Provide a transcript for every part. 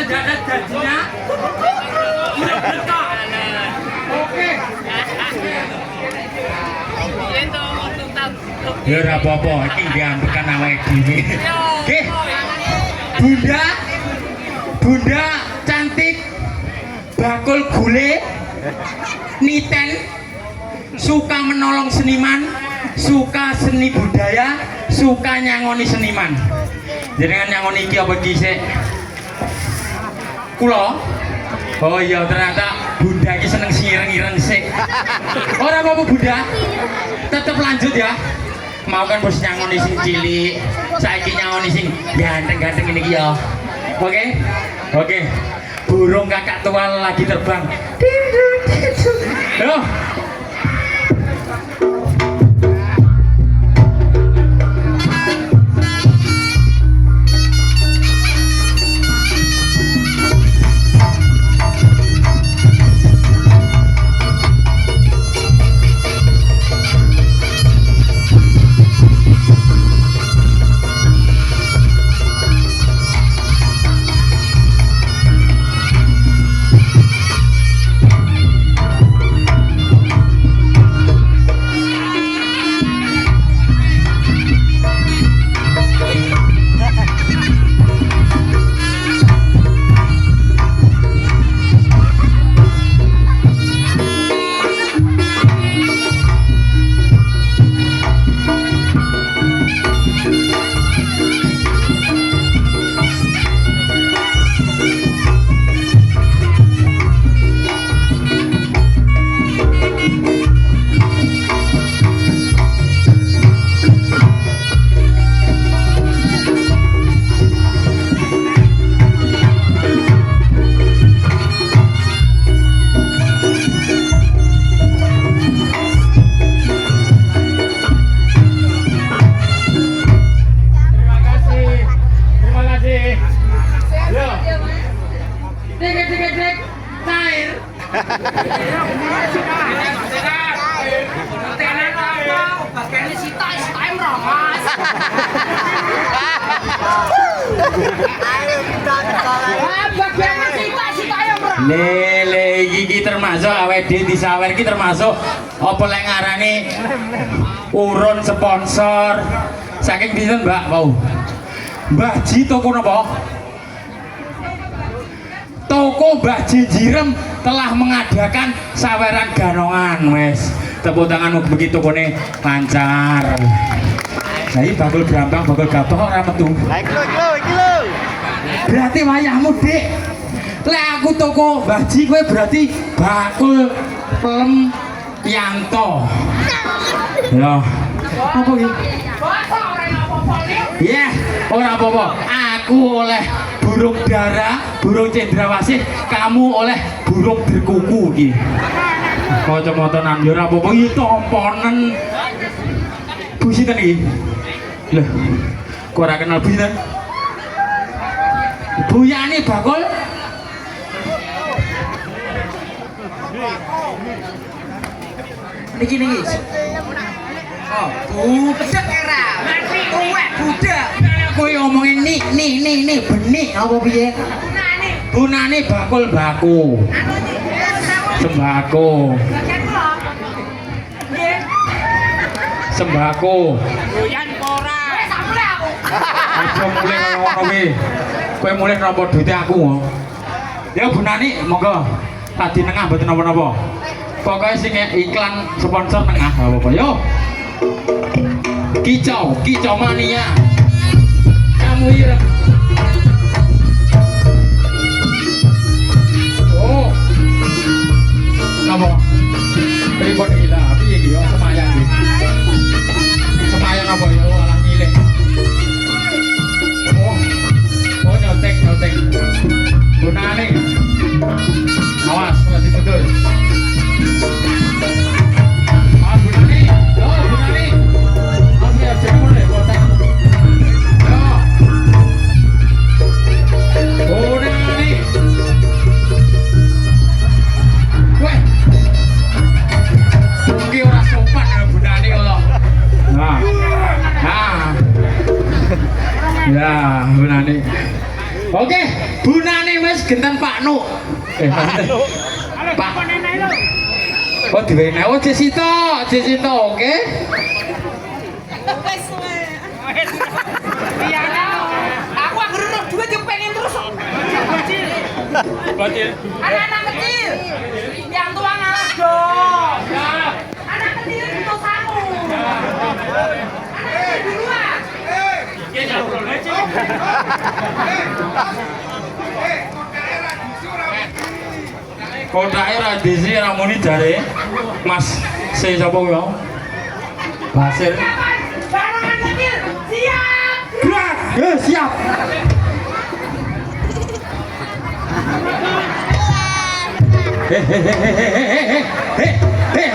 tidak ada gajinya. Oke. Ya ora apa-apa, iki diambekan awake dhewe. Nggih. Bunda. Bunda cantik. Bakul gule. Niten. Suka menolong seniman, suka seni budaya, suka nyangoni seniman. Jenengan nyangoni iki apa iki sik? Kula. Oh iya ternyata Bunda iki seneng ireng-ireng sik. Ora apa-apa Bunda. Tetep lanjut ya. Mau kan bos nyangoni sing cilik, saiki nyangoni sing ganteng-ganteng ini iki ya. Oke? Oke. Burung kakak tua lagi terbang. Yo. Lele iki termasuk awake dhewe disawer iki termasuk apa lek ngarani urun sponsor saking pinten Mbak wau Mbah Ji toko napa toko Mbah Ji Jirem telah mengadakan saweran ganongan wes tepuk tangan begitu tokone lancar. Nah ini bakul gampang bakul gampang ora metu iki lho berarti wayahmu Dik. Lek aku toko Mbah Ji kowe berarti bakul pelem Yanto. Ya. Apa iki? Iya, ora apa-apa. Aku oleh burung dara, burung cendrawasih, kamu oleh burung berkuku iki. Kacamata yo ora apa-apa iki tomponen. Bu sinten iki? Lho. Kok ora kenal Bu sinten? Buyane bakul niki niki. Oh, budak era. Tuwek budak. Kowe ngomongin nih benik apa piye? Bunane bakul baku. Sembako. Sembako. Doyan ora. Wis tak mulai aku. Aja mulai ngono kuwi. Kowe mulai nampa duite aku. Ya bunane monggo. Tadi nengah mboten napa-napa. Pokoknya sing iklan sponsor nengah apa-apa yo. Kicau mania. Kamu ireng. Oh. Napa? Pripun gila, piye iki yo semayang iki. Semayang apa yo alah nyilih. Oh nyotek. Gunane. Awas, masih betul. Ya, benar nih. Oke. bunane wis genten Pak Nu. Pak. Oh diwenehi oh Jesito, oke. Aku anggere duit yo pengen terus. Anak-anak kecil. Yang tua ngalah dong. Anak kecil butuh samu. Anak kecil duluan. Kotake ra disi ra muni jare Mas sapa kuwi mau? Basir. Barangan kecil. Siap. Gerak. Siap.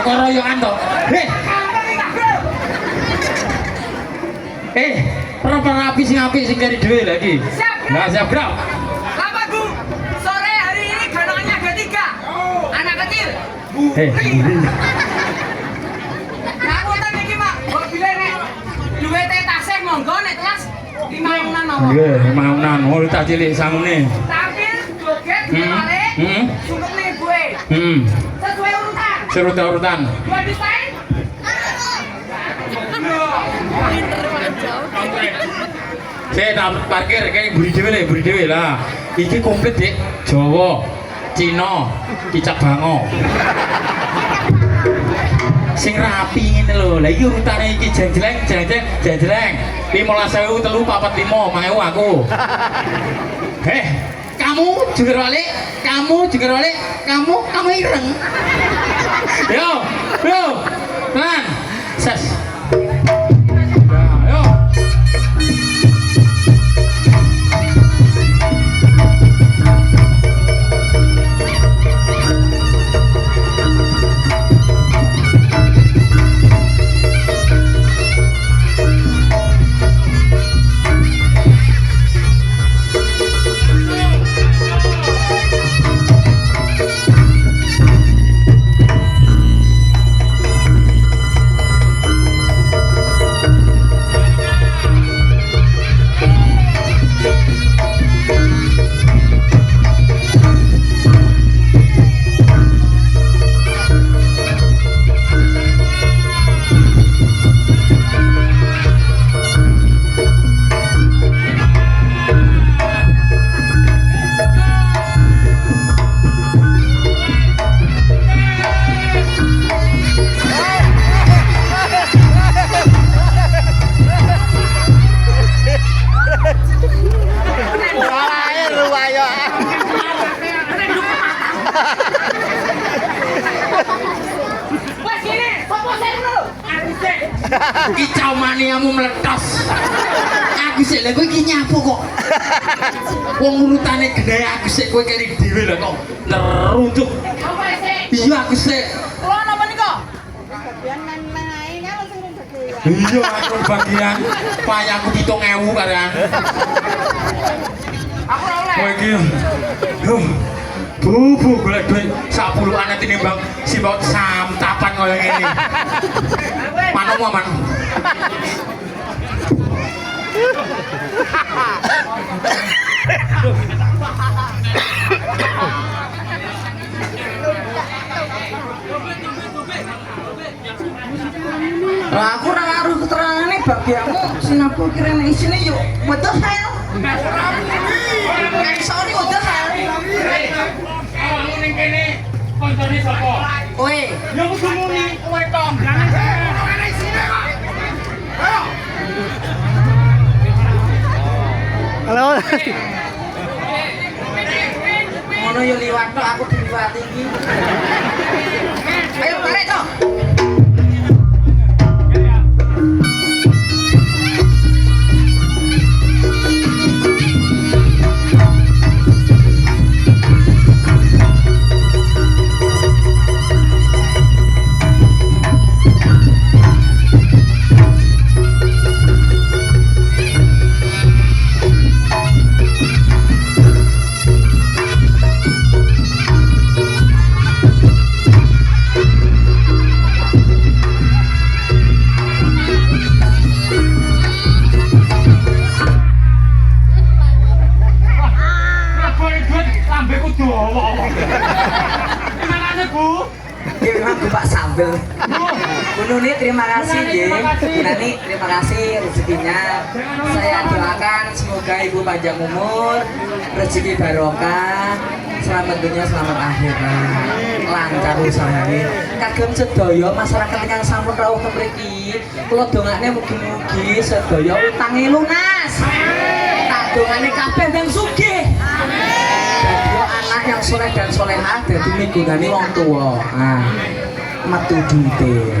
Kok royokan to? Rapi sing apik sing kari dhewe lagi. Siap. Nah, siap gerak. Selamat Bu. Sore hari ini ganongannya ada 3. Anak kecil. Nah, aku tak iki, Mak. Mbok bilang nek duwite tasih monggo nek kelas 5.000-an mawon. Nggih, 5.000-an. Oh, tak cilik sangune. Tampil joget balik. Sungkene gue. Sesuai urutan. Urutan. Dua desain. Saya tak parkir kayak buri dewe lah. Iki komplit dek Jawa, Cina, Kicak Bango. Sing rapi ngene lho. Lah iki urutane iki jeng-jeng. 15.000 3 4 5 mau aku. Kamu juga balik, kamu ireng. Yo, tenan. Ses. Yo. Kicau maniamu meledos. Aku sik lha kowe iki nyapu kok. Wong urutane gede aku sik kowe keri dhewe lho kok. Nerunjuk. Apa sih? Iya aku sik. Kulo napa nika? Bagian main kan langsung bagian. Iya aku bagian payahku 7.000 karean. Aku ora oleh. Kowe iki. Bubu golek duit 10-an tinimbang sibot samtapan koyo ngene. Manomu aman. Lah aku ora ngaruh keterangane bagianmu sinapu kirene isine yo wedhus ae. Nek sore wedhus ae. Kamu ning kene koncone sapa? Kowe. Ya kudu muni kowe tong. Jangan isine kok. Ayo. Halo. Ngono yo liwat tok aku diliwati iki. Ayo tarik tok. boleh duit lambeku dawa. Terima kasih Bu. Memang Bapak Sambel. Bu Nuni terima kasih ya. Bu Nani terima kasih rezekinya. Saya doakan semoga Ibu panjang umur, rezeki barokah, selamat dunia selamat akhirat, lancar usahanya. Kagem sedaya masyarakat yang sampun rawuh mriki, kula dongakne mugi-mugi sedaya utange lunas. Tak dongane kabeh ndang sugih. Dadi anak yang soleh dan solehah dadi migunani wong tuwa. Nah, metu duite.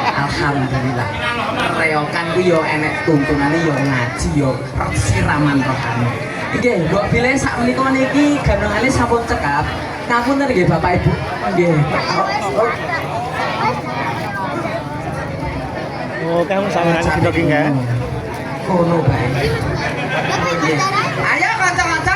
Alhamdulillah. Reokan ku yo enek tuntunane yo ngaji yo siraman rohani. Nggih, mbok bilih sak menika niki ganongane sampun cekap. Ngapunten nggih Bapak Ibu. Nggih. Oh, kamu sama nasi jogging ya? Kono bae. Ayo kanca-kanca